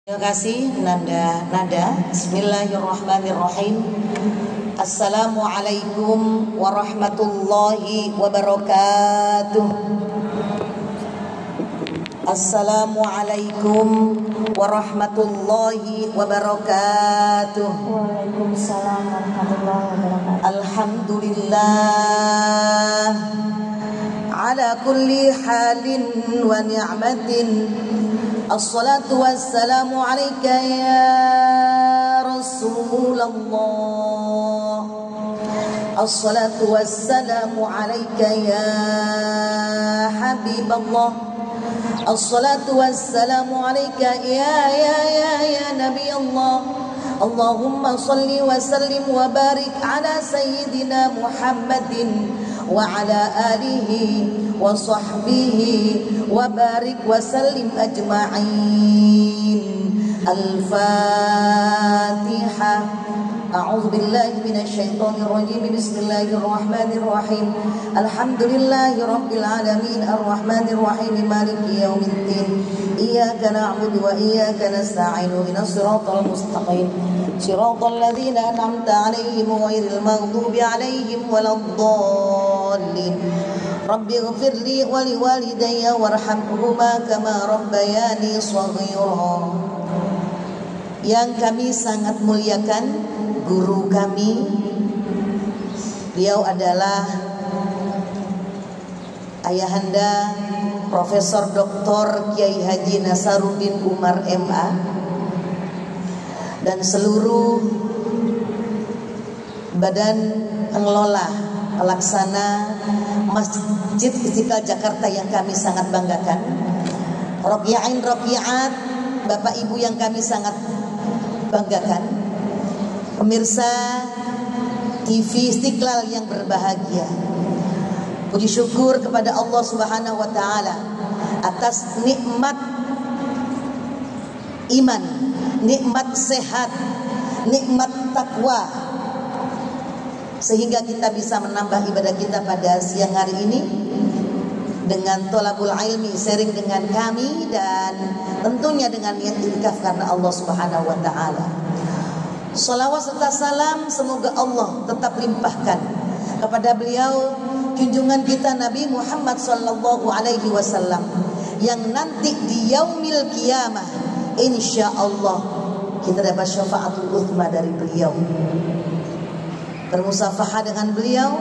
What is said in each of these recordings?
Terima kasih Nada. Bismillahirrahmanirrahim. Assalamualaikum warahmatullahi wabarakatuh. Assalamualaikum warahmatullahi wabarakatuh. Waalaikumsalam warahmatullahi wabarakatuh. Alhamdulillah ala kulli halin wa ni'matin. Assalatu wassalamu alaika ya Rasulullah. Assalatu wassalamu alaika ya Habiballah. Assalatu wassalamu alaika ya Nabi Allah. Allahumma salli wa sallim wa barik ala sayyidina Muhammadin wa ala alihi wa sahbihi wa barik wa sallim ajma'in. Al-Fatihah. A'udzu billahi minasy syaithanir rajim. Bismillahirrahmanirrahim. Alhamdulillahi rabbil alamin arrahmanir rahim maliki yaumiddin. Iyyaka na'budu wa iyyaka nasta'in. Ihdinas siratal mustaqim. Siratal ladzina an'amta 'alaihim ghairil maghdubi 'alaihim waladdallin. Rabbi ighfirli wa liwalidayya warhamhuma kama rabbayani shaghira. Yang kami sangat muliakan guru kami, beliau adalah Ayahanda Profesor Dr. Kiai Haji Nasaruddin Umar MA dan seluruh badan pengelola pelaksana Masjid Istiqlal Jakarta yang kami sangat banggakan, Rokiain Rokiat, Bapak Ibu yang kami sangat banggakan, pemirsa TV Istiqlal yang berbahagia. Puji syukur kepada Allah Subhanahu wa taala atas nikmat iman, nikmat sehat, nikmat takwa, sehingga kita bisa menambah ibadah kita pada siang hari ini dengan tolabul ilmi, sharing dengan kami, dan tentunya dengan niat itikaf karena Allah Subhanahu wa taala. Salawat serta salam semoga Allah tetap limpahkan kepada beliau, junjungan kita Nabi Muhammad sallallahu alaihi wasallam, yang nanti di yaumil qiyamah insyaallah kita dapat syafaatul uzma dari beliau, bermusafahah dengan beliau,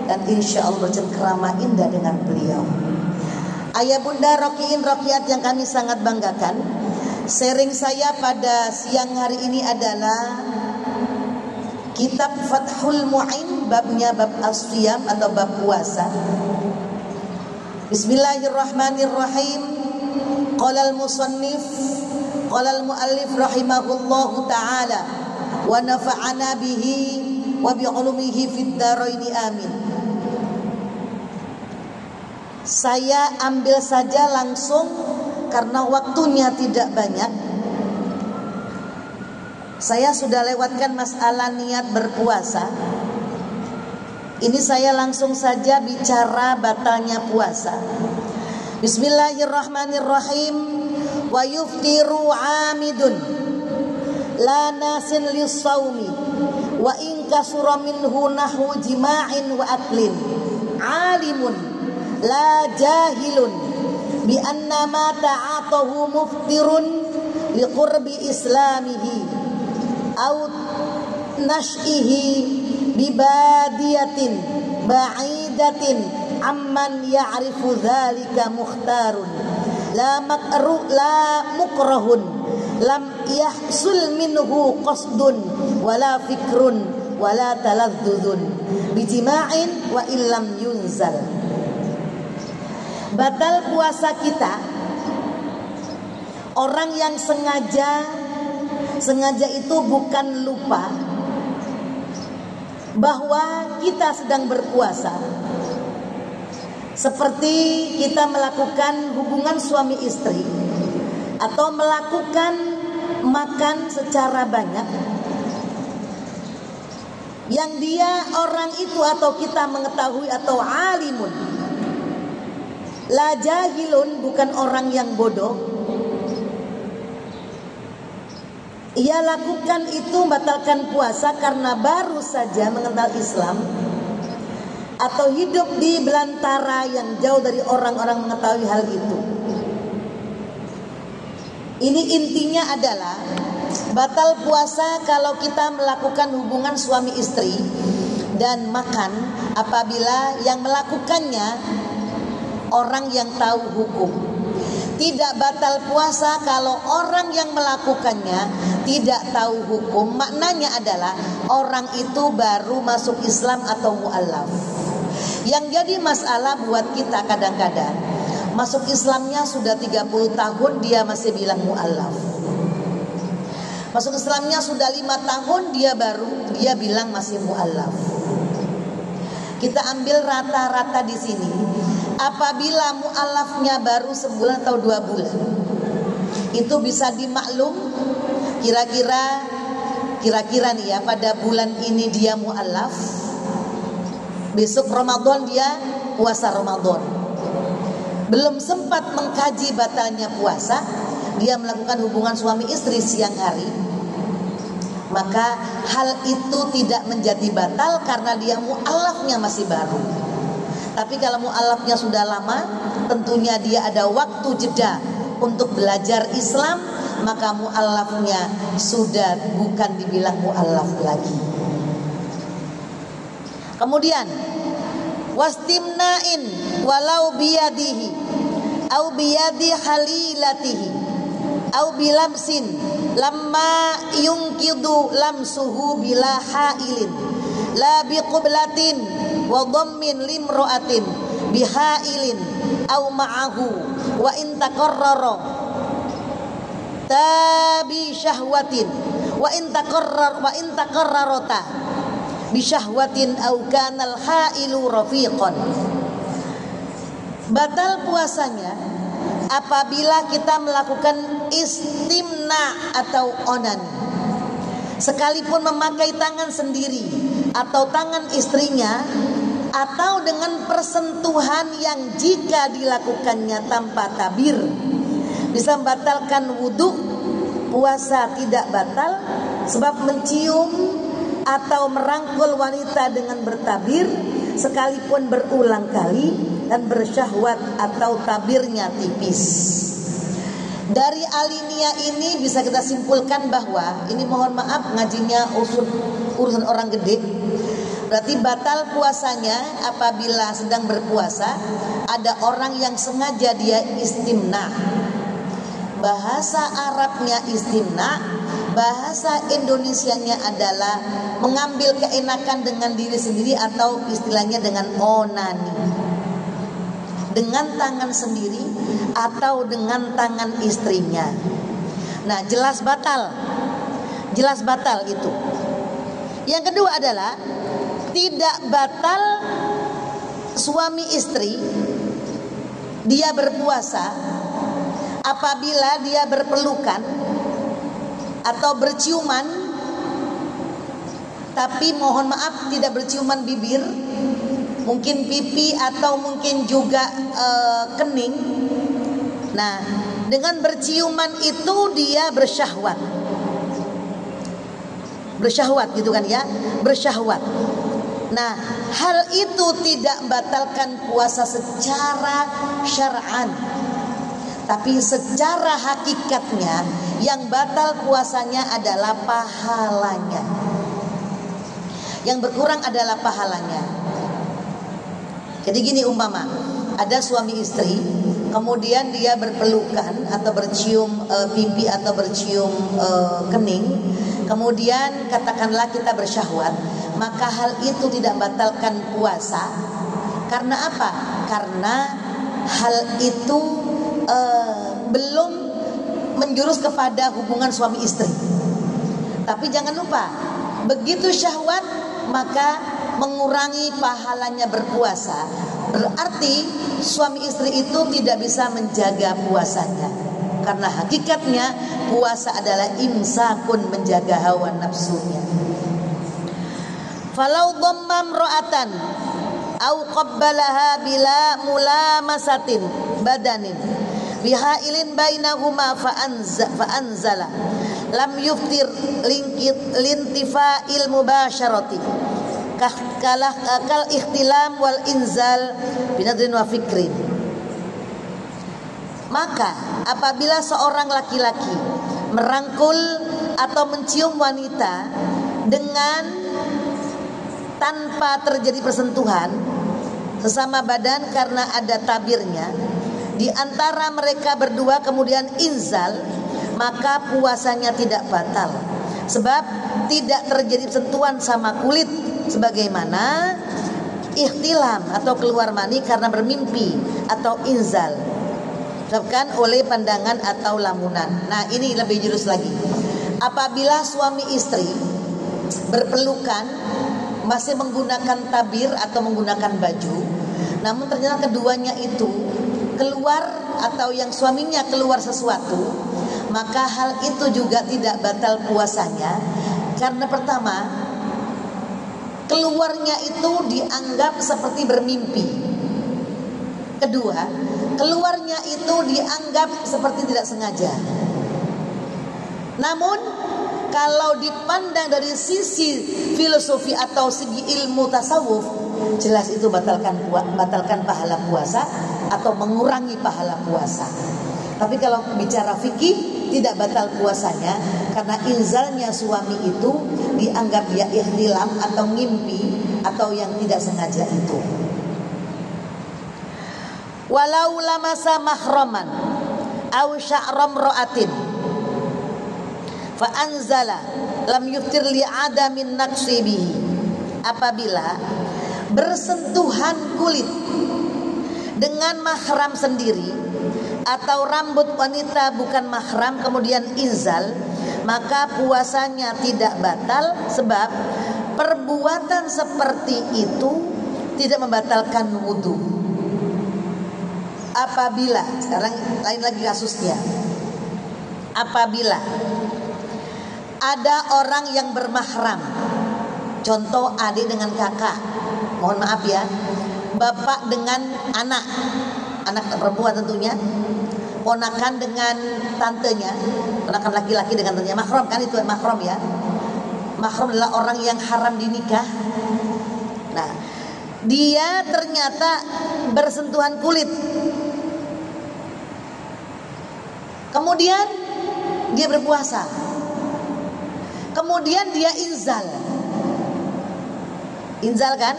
dan insyaallah bercengkrama indah dengan beliau. Ayah bunda rokiin rokiat yang kami sangat banggakan, sharing saya pada siang hari ini adalah kitab Fathul Mu'in, babnya bab as-siyam atau bab puasa. Bismillahirrahmanirrahim. Qala al-musannif, qala al-muallif rahimahullahu ta'ala wa nafa'ana bihi wa bi'ulumihi fid dharaini amin. Saya ambil saja langsung karena waktunya tidak banyak. Saya sudah lewatkan masalah niat berpuasa. Ini saya langsung saja bicara batalnya puasa. Bismillahirrahmanirrahim. Wa yuftiru 'amidun la nasin lis-shaumi wa in kasura minhu nahwu jima'in wa aklin. 'Alimun la jahilun bi anna ma ta'atahu muftirun li qurbi islamihi aw nash'ihi bi badiyatin ba'idatin amman ya'rifu dzalika mukhtarun la mukrahun lam yahsul minhu qasdun wala fikrun wala taladdudun bi jima'in wa illam yunzal. Batal puasa kita orang yang sengaja itu bukan lupa bahwa kita sedang berpuasa, seperti kita melakukan hubungan suami istri atau melakukan makan secara banyak, yang dia orang itu atau kita mengetahui atau alimun. La jahilun bukan orang yang bodoh, ia lakukan itu membatalkan puasa karena baru saja mengenal Islam atau hidup di belantara yang jauh dari orang-orang mengetahui hal itu. Ini intinya adalah batal puasa kalau kita melakukan hubungan suami istri dan makan apabila yang melakukannya orang yang tahu hukum. Tidak batal puasa kalau orang yang melakukannya tidak tahu hukum. Maknanya adalah orang itu baru masuk Islam atau mu'allaf. Yang jadi masalah buat kita kadang-kadang, masuk Islamnya sudah 30 tahun dia masih bilang mu'allaf. Masuk Islamnya sudah 5 tahun dia bilang masih mu'allaf. Kita ambil rata-rata di sini. Apabila mu'allafnya baru sebulan atau 2 bulan, itu bisa dimaklum kira-kira nih ya, pada bulan ini dia mu'allaf, besok Ramadan dia puasa Ramadan. Belum sempat mengkaji batalnya puasa, dia melakukan hubungan suami istri siang hari, maka hal itu tidak menjadi batal karena dia mu'allafnya masih baru. Tapi kalau mu'allafnya sudah lama, tentunya dia ada waktu jeda untuk belajar Islam, maka mu'allafnya sudah bukan dibilang mu'allaf lagi. Kemudian wastimna'in walau biyadihi au biyadi halilatihi au bilamsin lamma yungkidu lamsuhu bila hailin la biqublatin wa dhammin limra'atin bihailin au ma'ahu wa in taqarrara tabi syahwatin wa in taqarrarata bi syahwatin au kanal hailu rafiqan. Batal puasanya apabila kita melakukan istimna atau onani, sekalipun memakai tangan sendiri atau tangan istrinya, atau dengan persentuhan yang jika dilakukannya tanpa tabir bisa membatalkan wudhu. Puasa tidak batal sebab mencium atau merangkul wanita dengan bertabir sekalipun berulang kali dan bersyahwat atau tabirnya tipis. Dari alinea ini bisa kita simpulkan bahwa ini, mohon maaf ngajinya urusan orang gede. Berarti batal puasanya apabila sedang berpuasa ada orang yang sengaja dia istimna. Bahasa Arabnya istimna, bahasa Indonesianya adalah mengambil keenakan dengan diri sendiri atau istilahnya dengan onani, dengan tangan sendiri atau dengan tangan istrinya. Nah, jelas batal itu. Yang kedua adalah tidak batal suami istri dia berpuasa apabila dia berpelukan atau berciuman, tapi mohon maaf tidak berciuman bibir, mungkin pipi atau mungkin juga kening. Nah, dengan berciuman itu dia bersyahwat gitu kan ya, bersyahwat. Nah, hal itu tidak membatalkan puasa secara syar'an, tapi secara hakikatnya yang batal puasanya adalah pahalanya. Yang berkurang adalah pahalanya. Jadi gini, umpama ada suami istri, kemudian dia berpelukan atau bercium pipi atau bercium kening, kemudian katakanlah kita bersyahwat, maka hal itu tidak membatalkan puasa. Karena apa? Karena hal itu belum menjurus kepada hubungan suami istri. Tapi jangan lupa, begitu syahwat maka mengurangi pahalanya berpuasa. Berarti suami istri itu tidak bisa menjaga puasanya, karena hakikatnya puasa adalah imsakun, menjaga hawa nafsunya. Falau dhammam ra'atan au qabbalaha bila mulamasatin badanin bihailin bainahuma fa anzala lam yuftir lintifa'il mubasyarati kal ikhtilam wal inzal binadrin wa fikrin. Maka apabila seorang laki-laki merangkul atau mencium wanita dengan tanpa terjadi persentuhan sesama badan karena ada tabirnya di antara mereka berdua kemudian inzal, maka puasanya tidak batal sebab tidak terjadi sentuhan sama kulit sebagaimana ikhtilam atau keluar mani karena bermimpi atau inzal disebabkan oleh pandangan atau lamunan. Nah, ini lebih jurus lagi. Apabila suami istri berpelukan masih menggunakan tabir atau menggunakan baju, namun ternyata keduanya itu keluar atau yang suaminya keluar sesuatu, maka hal itu juga tidak batal puasanya. Karena pertama, keluarnya itu dianggap seperti bermimpi. Kedua, keluarnya itu dianggap seperti tidak sengaja. Namun kalau dipandang dari sisi filosofi atau segi ilmu tasawuf, jelas itu batalkan pahala puasa atau mengurangi pahala puasa. Tapi kalau bicara fikih, tidak batal puasanya karena inzalnya suami itu dianggap dia ikhtilam atau ngimpi atau yang tidak sengaja itu. Walau lamasa mahraman aw sya'ram ra'atin fa anzala lam yuftir li adamin naqsi bihi. Apabila bersentuhan kulit dengan mahram sendiri atau rambut wanita bukan mahram kemudian inzal, maka puasanya tidak batal sebab perbuatan seperti itu tidak membatalkan wudu. Apabila, sekarang lain lagi kasusnya, apabila ada orang yang bermahram, contoh adik dengan kakak, mohon maaf ya, bapak dengan anak perempuan tentunya, ponakan dengan tantenya, ponakan laki-laki dengan tantenya, mahram kan itu mahram ya. Mahram adalah orang yang haram dinikah. Nah, dia ternyata bersentuhan kulit, kemudian dia berpuasa, kemudian dia inzal kan,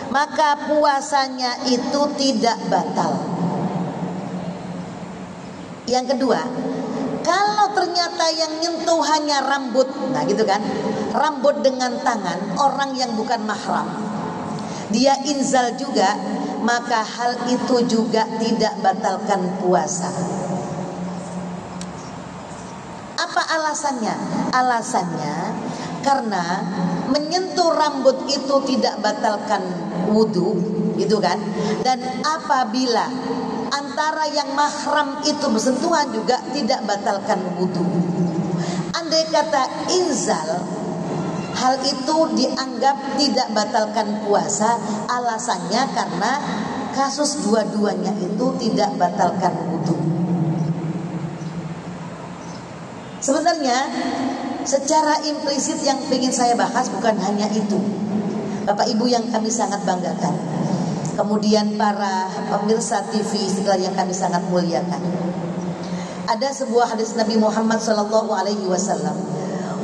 maka puasanya itu tidak batal. Yang kedua, kalau ternyata yang nyentuh hanya rambut, nah gitu kan, rambut dengan tangan orang yang bukan mahram, dia inzal juga, maka hal itu juga tidak batalkan puasa. Apa alasannya? Alasannya karena menyentuh rambut itu tidak batalkan wudu, gitu kan? Dan apabila antara yang mahram itu bersentuhan juga tidak batalkan wudu. Andai kata inzal, hal itu dianggap tidak batalkan puasa. Alasannya karena kasus dua-duanya itu tidak batalkan wudu. Sebenarnya secara implisit yang ingin saya bahas bukan hanya itu, Bapak Ibu yang kami sangat banggakan, kemudian para pemirsa TV Istiqlal yang kami sangat muliakan. Ada sebuah hadis Nabi Muhammad SAW,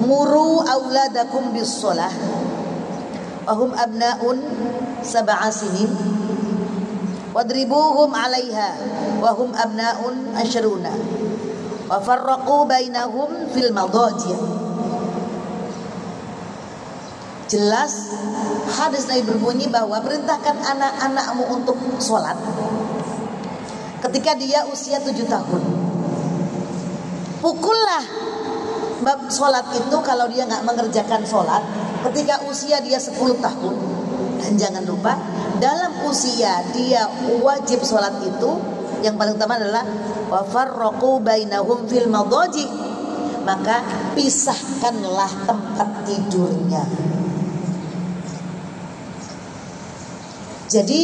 muru auladakum bis shalah wahum abnaun sab'a sinin wadribuhum 'alaiha wahum abnaun asyruna wa farraqu bainahum fil madaji'. Jelas hadis Nabi berbunyi bahwa perintahkan anak-anakmu untuk sholat ketika dia usia 7 tahun. Pukullah bab sholat itu kalau dia gak mengerjakan sholat ketika usia dia 10 tahun. Dan jangan lupa dalam usia dia wajib sholat itu yang paling utama adalah wa farraqu bainahum fil madaji', maka pisahkanlah tempat tidurnya. Jadi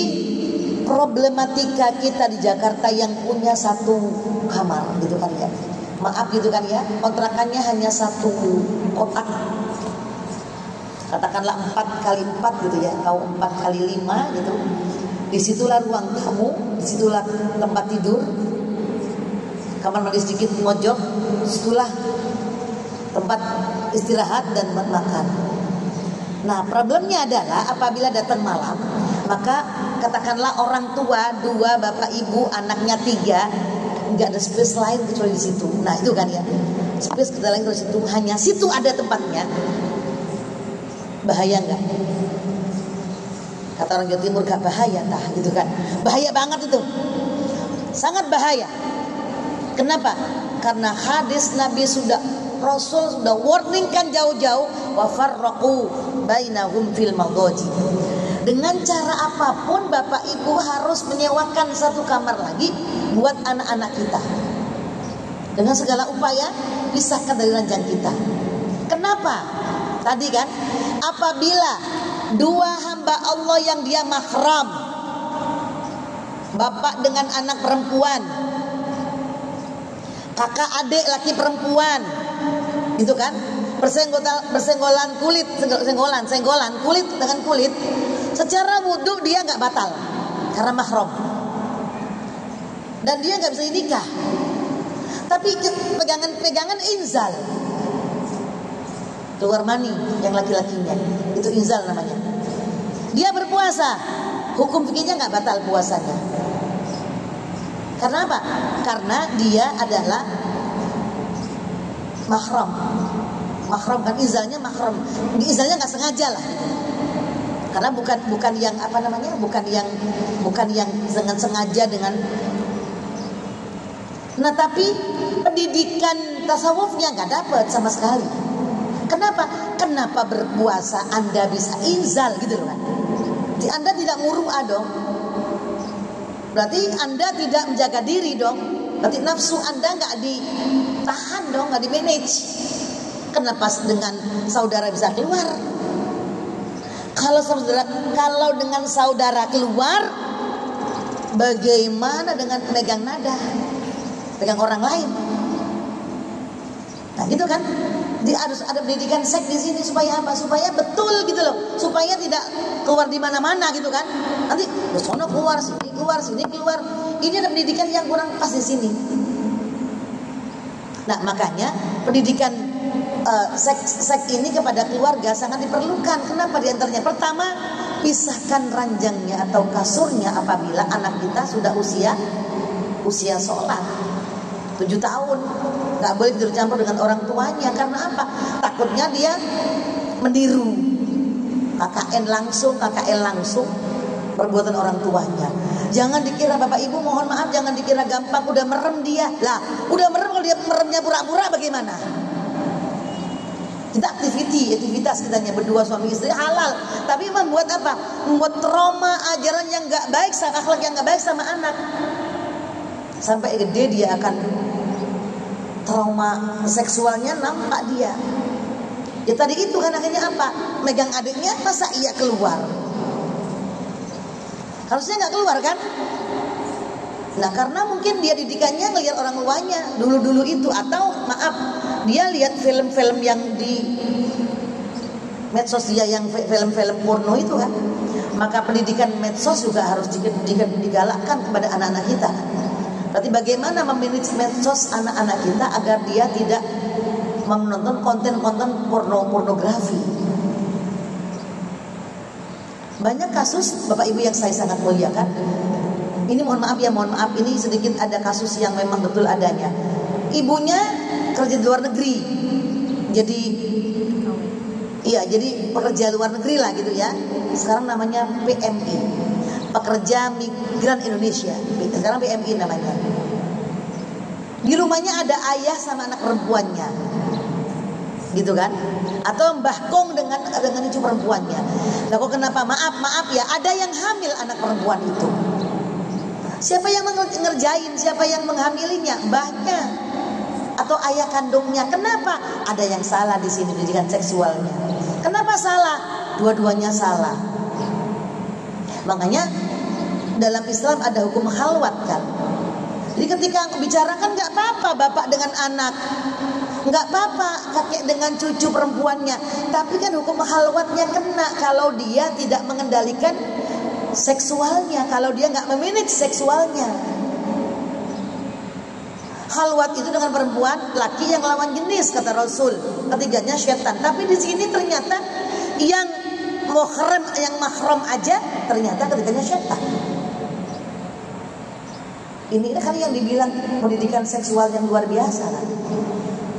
problematika kita di Jakarta yang punya satu kamar gitu kan ya, maaf gitu kan ya, kontrakannya hanya satu kotak, katakanlah 4x4 gitu ya, atau 4x5 gitu. Disitulah ruang tamu, disitulah tempat tidur, kamar mandi sedikit mojok, disitulah tempat istirahat dan makan. Nah, problemnya adalah apabila datang malam, maka katakanlah orang tua 2, bapak ibu, anaknya 3, nggak ada space lain kecuali di situ. Nah itu kan ya, space kita lain kecuali situ, hanya situ ada tempatnya. Bahaya nggak? Kata orang Jawa Timur, gak bahaya tah gitu kan. Bahaya banget itu, sangat bahaya. Kenapa? Karena hadis Nabi Rasul sudah warning kan jauh-jauh, wa farraqu bainahum fil madhaji. Dengan cara apapun bapak ibu harus menyewakan satu kamar lagi buat anak-anak kita. Dengan segala upaya pisahkan dari ranjang kita. Kenapa? Tadi kan, apabila 2 hamba Allah yang dia mahram, bapak dengan anak perempuan, kakak adik laki perempuan, gitu kan, bersenggolan kulit dengan kulit, secara wudhu dia nggak batal karena mahram, dan dia nggak bisa nikah. Tapi pegangan inzal, keluar mani yang laki-lakinya, itu inzal namanya. Dia berpuasa, hukum fikihnya nggak batal puasanya. Karena apa? Karena dia adalah mahram. Mahram kan, inzalnya mahram. Inzalnya nggak sengaja lah. Karena bukan yang apa namanya? Bukan yang dengan sengaja dengan. Nah, tapi pendidikan tasawufnya nggak dapat sama sekali. Kenapa berpuasa Anda bisa inzal gitu loh kan? Anda tidak muru'ah dong. Berarti Anda tidak menjaga diri dong. Berarti nafsu Anda nggak ditahan dong, nggak di manage. Kenapa dengan saudara bisa keluar? Kalau dengan saudara keluar, bagaimana dengan pegang nada, pegang orang lain? Nah gitu kan? Dia harus ada pendidikan seks di sini supaya apa? Supaya betul gitu loh. Supaya tidak keluar di mana-mana gitu kan? Nanti sono keluar, sini keluar. Ini ada pendidikan yang kurang pas di sini. Nah makanya pendidikan seks ini kepada keluarga sangat diperlukan. Kenapa diantaranya? Pertama, pisahkan ranjangnya atau kasurnya apabila anak kita sudah usia sholat 7 tahun. Gak boleh tidur campur dengan orang tuanya. Karena apa? Takutnya dia meniru KKN langsung perbuatan orang tuanya. Jangan dikira bapak ibu, mohon maaf, jangan dikira gampang udah merem dia. Lah, udah merem, kalau dia meremnya pura-pura bagaimana? Kita aktivitas kitanya berdua suami istri halal, tapi membuat apa? Membuat trauma, ajaran yang gak baik, akhlak yang gak baik sama anak. Sampai gede dia akan trauma seksualnya nampak dia. Ya tadi itu kan akhirnya apa? Megang adiknya, masa iya keluar? Harusnya nggak keluar kan? Nah karena mungkin dia didikannya ngelihat orang tuanya dulu itu, atau maaf, dia lihat film-film yang di medsos dia, yang film-film porno itu kan. Maka pendidikan medsos juga harus digalakkan kepada anak-anak kita. Berarti bagaimana memanage medsos anak-anak kita agar dia tidak menonton konten-konten pornografi. Banyak kasus Bapak Ibu yang saya sangat muliakan. Ini mohon maaf, ini sedikit ada kasus yang memang betul adanya. Ibunya kerja di luar negeri. Jadi pekerja luar negeri lah gitu ya. Sekarang namanya PMI, Pekerja Migran Indonesia. Sekarang PMI namanya. Di rumahnya ada ayah sama anak perempuannya, gitu kan? Atau Mbah Kong dengan cucu perempuannya. Nah kok kenapa? Maaf ya, ada yang hamil anak perempuan itu. Siapa yang ngerjain? Siapa yang menghamilinya? Mbahnya atau ayah kandungnya. Kenapa? Ada yang salah di sini pendidikan seksualnya. Kenapa salah? Dua-duanya salah. Makanya dalam Islam ada hukum khalwat kan. Jadi ketika bicarakan nggak apa-apa bapak dengan anak, nggak apa-apa kakek dengan cucu perempuannya. Tapi kan hukum halwatnya kena kalau dia tidak mengendalikan seksualnya, kalau dia nggak memanage seksualnya. Halwat itu dengan perempuan, laki yang lawan jenis kata Rasul. Ketiganya setan. Tapi di sini ternyata yang muhram, yang mahram aja ternyata ketiganya setan. Ini kan yang dibilang pendidikan seksual yang luar biasa kan.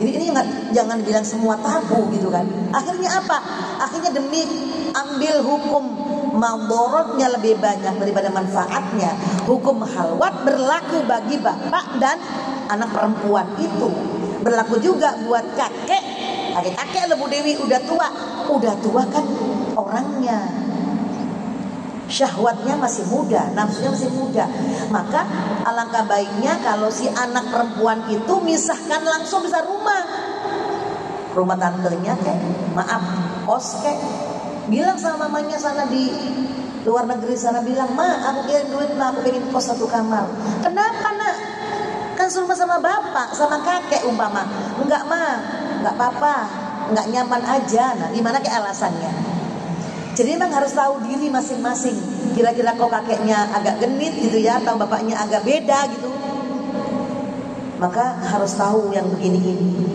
Ini jangan bilang semua tabu gitu kan. Akhirnya apa? Akhirnya demi ambil hukum madorotnya lebih banyak daripada manfaatnya, hukum halwat berlaku bagi bapak dan anak perempuan itu. Berlaku juga buat kakek Bu Dewi udah tua kan orangnya, syahwatnya masih muda, nafsunya masih muda. Maka alangkah baiknya kalau si anak perempuan itu misahkan langsung bisa rumah tantenya kos bilang sama mamanya sana di luar negeri sana, bilang, "Ma, aku kirim duit, Ma, aku pengen kos 1 kamar." "Kenapa, Nak?" "Kan rumah sama bapak, sama kakek umpama." "Enggak, Ma, enggak apa-apa, enggak nyaman aja." Nah, gimana alasannya? Jadi memang harus tahu diri masing-masing. Kira-kira kok kakeknya agak genit gitu ya, atau bapaknya agak beda gitu. Maka harus tahu yang begini-ini.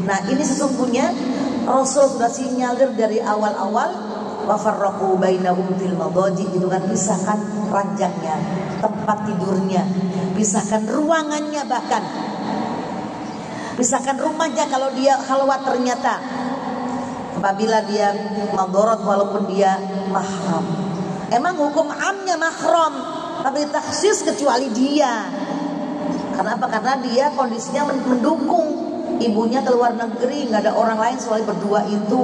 Nah, ini sesungguhnya Rasul sudah sinyalir dari awal-awal, wa farraqu bainahum fil madaji, gitu kan, pisahkan ranjangnya, tempat tidurnya, pisahkan ruangannya, bahkan pisahkan rumahnya kalau dia khalwat ternyata. Apabila dia madorot walaupun dia mahram. Emang hukum amnya mahram, tapi taksis kecuali dia. Kenapa? Karena dia kondisinya mendukung. Ibunya keluar negeri, nggak ada orang lain selain berdua itu.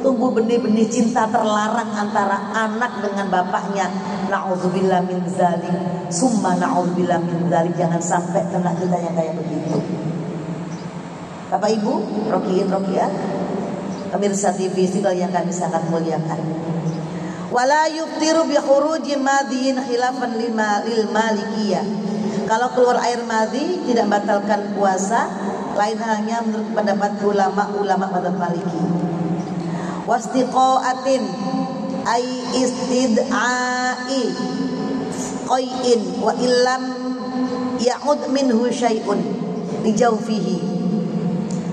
Tumbuh benih-benih cinta terlarang antara anak dengan bapaknya. Na'udzubillah min dzalik, summa na'udzubillah min dzalik. Jangan sampai kena kita yang kayak begitu. Bapak Ibu, Rokiah, pemirsa TV Istiqlal yang kami sangat muliakan. Wala yuftiru bi khuruji madhiin khilafan lil malikiyah. Kalau keluar air madhi tidak batalkan puasa, lain halnya menurut pendapat ulama madzhab Maliki. Wastiqaatin ay istid'ai qai'in wa illam ya'ud minhu syai'un li jawfihi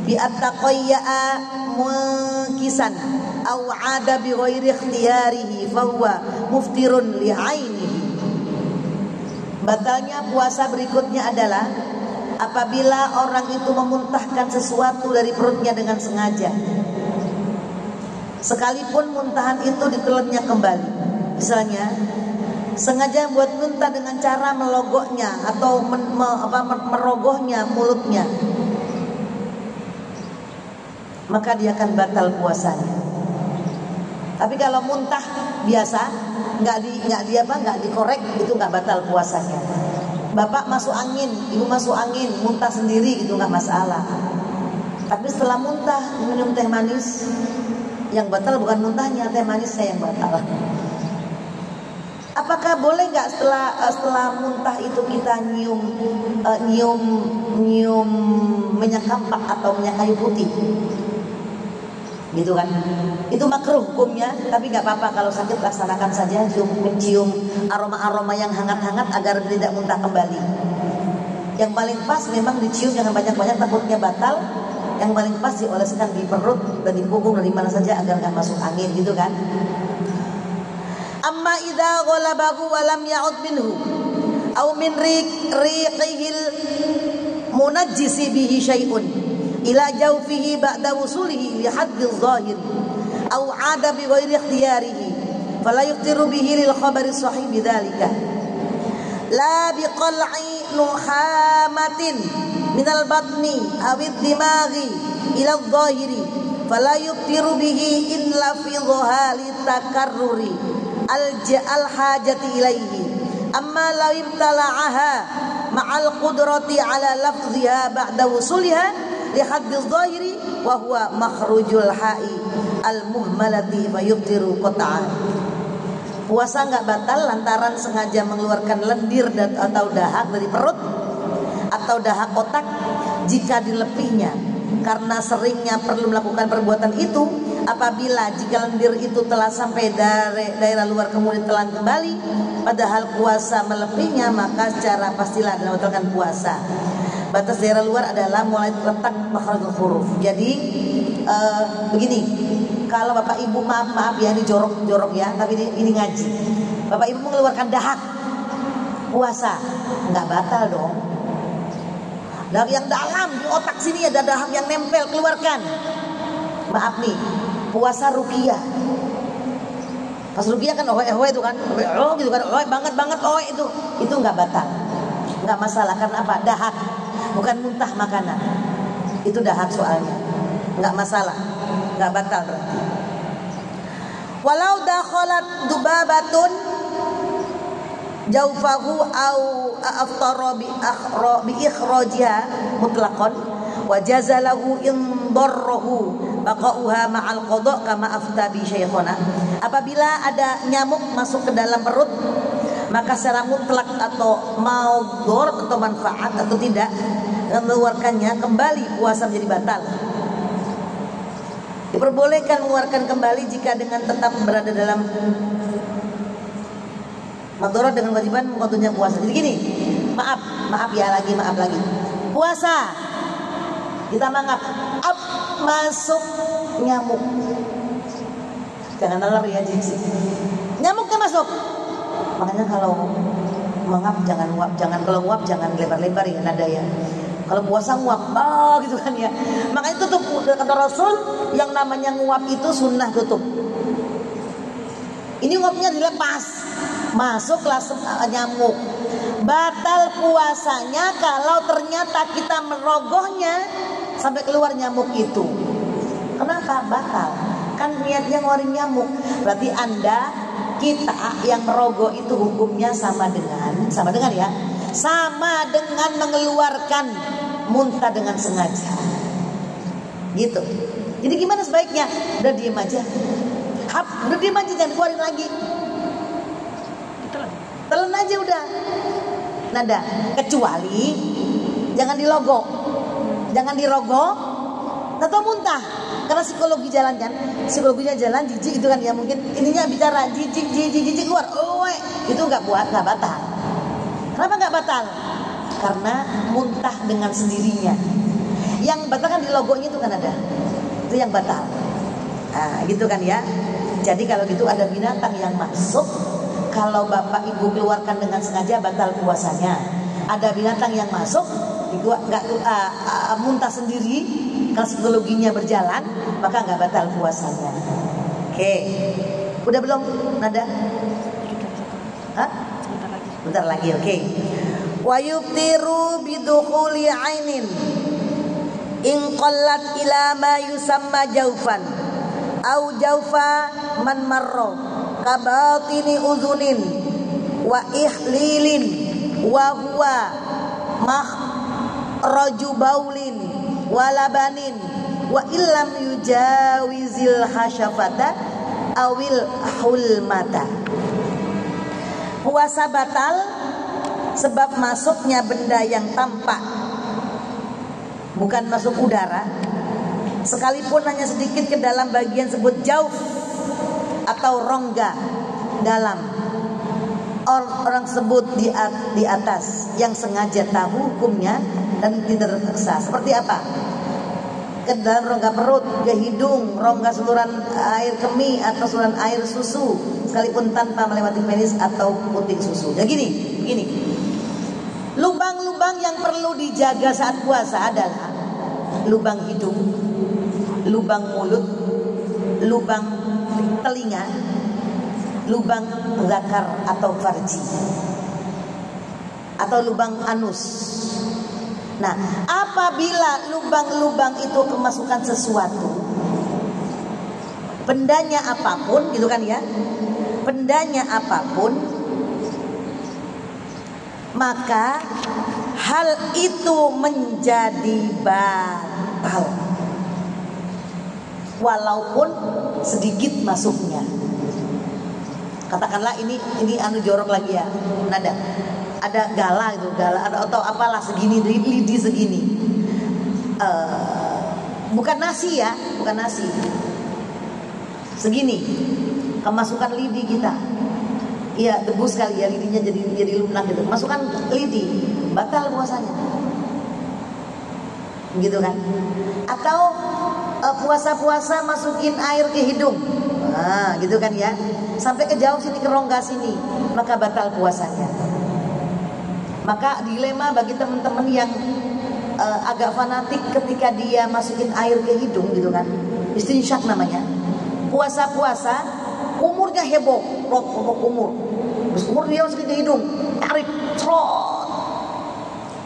bi attaqayya mukisan aw 'ada bi ghairi ikhtiyarihi fa huwa muftirun li 'ainihi. Batalnya puasa berikutnya adalah apabila orang itu memuntahkan sesuatu dari perutnya dengan sengaja, sekalipun muntahan itu ditelannya kembali. Misalnya sengaja buat muntah dengan cara melogoknya atau merogohnya mulutnya, maka dia akan batal puasanya. Tapi kalau muntah biasa, nggak dikorek, itu nggak batal puasanya. Bapak masuk angin, ibu masuk angin, muntah sendiri gitu nggak masalah. Tapi setelah muntah minum teh manis, yang batal bukan muntahnya, teh manisnya yang batal. Apakah boleh nggak setelah muntah itu kita nyium minyak kampak atau minyak kayu putih? Gitu kan? Itu makruh hukumnya, tapi nggak apa-apa kalau sakit laksanakan saja, mencium aroma-aroma yang hangat-hangat agar tidak muntah kembali. Yang paling pas memang dicium, jangan banyak-banyak takutnya batal. Yang paling pas dioleskan di perut dan di punggung dan di mana saja agar nggak masuk angin, gitu kan? Amma idza ghalabahu wa lam ya'ud minhu aw min riqihil munajjisi bihi syai'un ila jawfihi ba'da wusulihi li haddil zahir aw 'ada bi ghairi ikhtiyarihi fala yuftiru bihi lil khabari sahih bidzalika la bi qal'i nuhamatin minal batni awid dimaghi ila dhahiri fala yuftiru bihi illa fi dhahali takarruri al hajati ilaihi amma law ibtala'aha ma'al qudrati ala lafziha ba'da wusuliha li haddiz zahiri wa huwa makhrujul ha'i al muhmalati fa yuftiru qat'an. Puasa enggak batal lantaran sengaja mengeluarkan lendir atau dahak dari perut atau dahak otak jika dilepihnya karena seringnya perlu melakukan perbuatan itu. Apabila jika lendir itu telah sampai dari daerah luar kemudian telah kembali padahal puasa melepihnya, maka secara pastilah adalah membatalkan puasa. Batas daerah luar adalah mulai letak makhrajul huruf. Jadi begini, kalau bapak ibu maaf ya, ini jorok ya, tapi ini ngaji. Bapak ibu mengeluarkan dahak puasa nggak batal dong. Dahak yang dalam di otak sini ada dahak yang nempel, keluarkan. Maaf nih, puasa ruqyah. Pas ruqyah kan itu kan, gitu kan, banget itu nggak batal, nggak masalah. Karena apa? Dahak, bukan muntah makanan. Itu dahak soalnya, nggak masalah, nggak batal berarti. Walau dakhalat dubabatun jaufahu au aftara bi ikhrajiha mutlaqan wa jazalahu in darrahu baqauha ma'al qada kama afta bi syekhona. Apabila ada nyamuk masuk ke dalam perut, maka secara mutlak atau maudhor atau manfaat atau tidak mengeluarkannya kembali, puasa menjadi batal. Diperbolehkan mengeluarkan kembali jika dengan tetap berada dalam madharat dengan kewajiban mengkontunya puasa. Jadi gini, maaf lagi. Puasa kita mangap, masuk nyamuk. Jangan nalar ya jiksi. Nyamuknya masuk. Makanya kalau mangap jangan nguap, kalau nguap jangan lebar-lebar ya nada ya. Kalau puasa nguap, gitu kan ya. Makanya tutup, kata Rasul, yang namanya nguap itu sunnah tutup. Ini nguapnya dilepas, masuklah nyamuk. Batal puasanya kalau ternyata kita merogohnya sampai keluar nyamuk itu. Kenapa batal? Kan niatnya ngeluarin nyamuk. Berarti kita yang merogoh itu hukumnya sama dengan mengeluarkan muntah dengan sengaja. Gitu. Jadi gimana sebaiknya? Udah diem aja. Udah diem aja, jangan keluarin lagi. Telan aja udah. Nada. Kecuali jangan dilogok. Jangan dirogoh atau muntah. Karena psikologinya jalan jijik itu kan ya, mungkin ininya bicara jijik keluar. Itu nggak batal. Kenapa nggak batal? Karena muntah dengan sendirinya. Yang batal kan di logonya itu kan ada. Itu yang batal. Nah, gitu kan ya. Jadi kalau gitu ada binatang yang masuk, kalau bapak ibu keluarkan dengan sengaja batal puasanya. Ada binatang yang masuk, muntah sendiri, kalau psikologinya berjalan, maka nggak batal puasanya. Oke. Udah belum nada? Bentar lagi, oke. Wa yuftiru bidukhuli ainin in qallat ila ma yusamma jaufan au jaufa man marra kabatini uzunin wa ihlilin wa huwa makhraju baulin wa labanin wa illam yujawizil hasyafata awil hulmata. Puasa batal sebab masuknya benda yang tampak, bukan masuk udara, sekalipun hanya sedikit ke dalam bagian sebut jauf atau rongga dalam. Orang sebut di atas yang sengaja tahu hukumnya dan tidak terpaksa. Seperti apa? Ke dalam rongga perut, ke hidung, rongga saluran air kemih atau saluran air susu, sekalipun tanpa melewati penis atau puting susu. Jadi gini. Lubang-lubang yang perlu dijaga saat puasa adalah lubang hidung, lubang mulut, lubang telinga, lubang zakar atau farji, atau lubang anus. Nah, apabila lubang-lubang itu kemasukan sesuatu, bendanya apapun, gitu kan ya, bendanya apapun, maka hal itu menjadi batal, walaupun sedikit masuknya. Katakanlah ini jorok lagi ya, nada. ada gala itu, gala atau apalah segini, lidi segini. Bukan nasi ya, bukan nasi. Segini kemasukan lidi kita. Iya, debus kali ya, lidinya jadi lunak gitu. Masukkan lidi, batal puasanya. Gitu kan? Atau puasa-puasa masukin air ke hidung. Nah, gitu kan ya. Sampai ke jauh sini, ke rongga sini, maka batal puasanya. Maka dilema bagi teman-teman yang agak fanatik ketika dia masukin air ke hidung gitu kan. Istinsyak namanya. Puasa-puasa umurnya heboh, umur. Terus umur dia masukin ke hidung, tarik, cerot.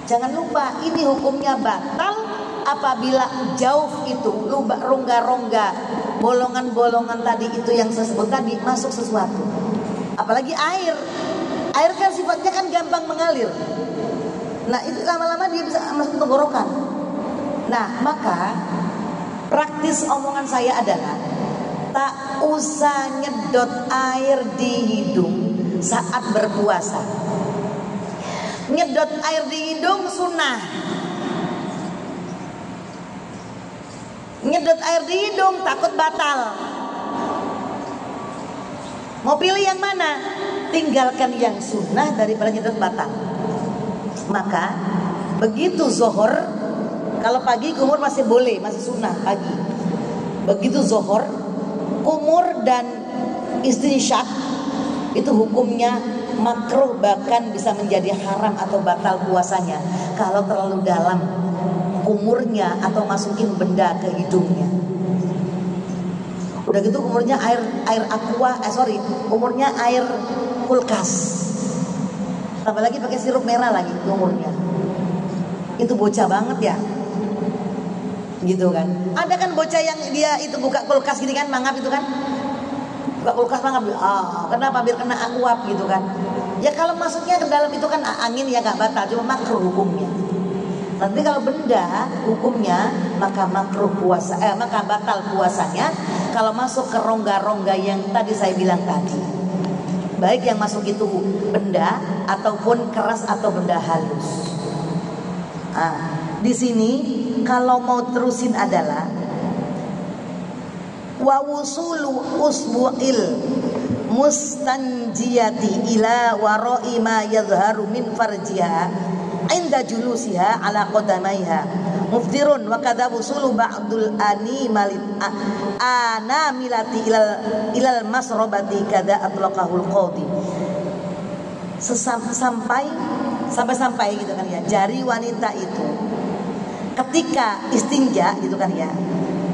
Jangan lupa ini hukumnya batal apabila jauh itu, rongga-rongga, bolongan-bolongan tadi itu yang saya sebut tadi masuk sesuatu. Apalagi air. Air kan sifatnya kan gampang mengalir. Nah, itu lama-lama dia bisa masuk tenggorokan. Nah, maka praktis omongan saya adalah tak usah nyedot air di hidung saat berpuasa. Nyedot air di hidung sunnah. Nyedot air di hidung takut batal. Mau pilih yang mana? Tinggalkan yang sunnah daripada nyedot batal. Maka begitu zuhur, kalau pagi kumur masih boleh, masih sunnah pagi. Begitu zuhur, kumur dan istinsyak itu hukumnya makruh, bahkan bisa menjadi haram atau batal puasanya kalau terlalu dalam kumurnya atau masukin benda ke hidungnya. Udah gitu kumurnya air aqua, kumurnya air kulkas. Tambah lagi pakai sirup merah lagi kumurnya. Itu bocah banget ya. Gitu kan. Ada kan bocah yang dia itu buka kulkas gini kan, mangap itu kan. Buka kulkas mangap. Kenapa? Biar kena uap gitu kan. Ya kalau masuknya ke dalam itu kan angin ya gak batal, cuma makruh hukumnya. Nanti kalau benda hukumnya maka makruh puasa, maka batal puasanya kalau masuk ke rongga-rongga yang tadi saya bilang tadi. Baik yang masuk itu benda ataupun keras atau benda halus. Di sini kalau mau terusin adalah wa wusulu usbu'il mustanjiyati ila wara'i ma yadhharu min farjiha inda julusiha ala qadamaiha muftirun wa kadza wusulu ba'dul anamilati ilal masrabati kadza atlaqahul qadi. Sampai gitu kan ya, jari wanita itu ketika istinja gitu kan ya,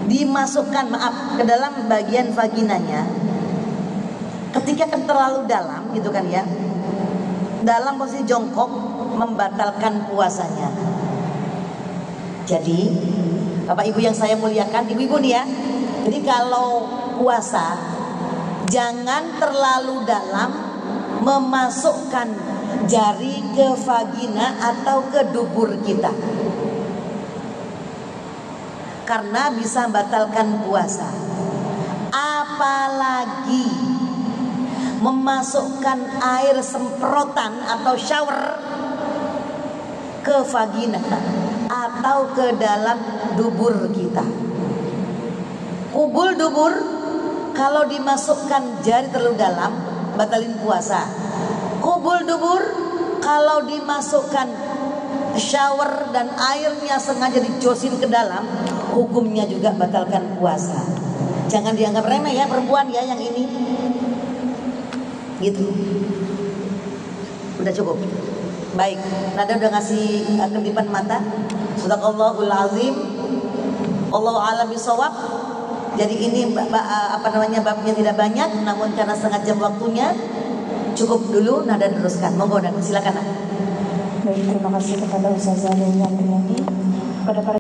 dimasukkan ke dalam bagian vaginanya ketika terlalu dalam gitu kan ya, dalam posisi jongkok membatalkan puasanya. Jadi Bapak Ibu yang saya muliakan, ibu-ibu nih ya, jadi kalau puasa jangan terlalu dalam memasukkan jari ke vagina atau ke dubur kita, karena bisa membatalkan puasa. Apalagi memasukkan air semprotan atau shower ke vagina atau ke dalam dubur kita. Kubul dubur kalau dimasukkan jari terlalu dalam batalin puasa. Kubul dubur kalau dimasukkan shower dan airnya sengaja dijosin ke dalam, hukumnya juga batalkan puasa. Jangan dianggap remeh ya perempuan ya yang ini. Gitu. Udah cukup. Baik, Nada udah ngasih kedipan mata. Sadaqallahul azim. Allahu a'lam bishawab. Jadi ini babnya tidak banyak, namun karena setengah jam waktunya cukup dulu. Nada teruskan. Monggo, dan silakan. Baik, terima kasih kepada Ustazah Dewi Andriani. Pada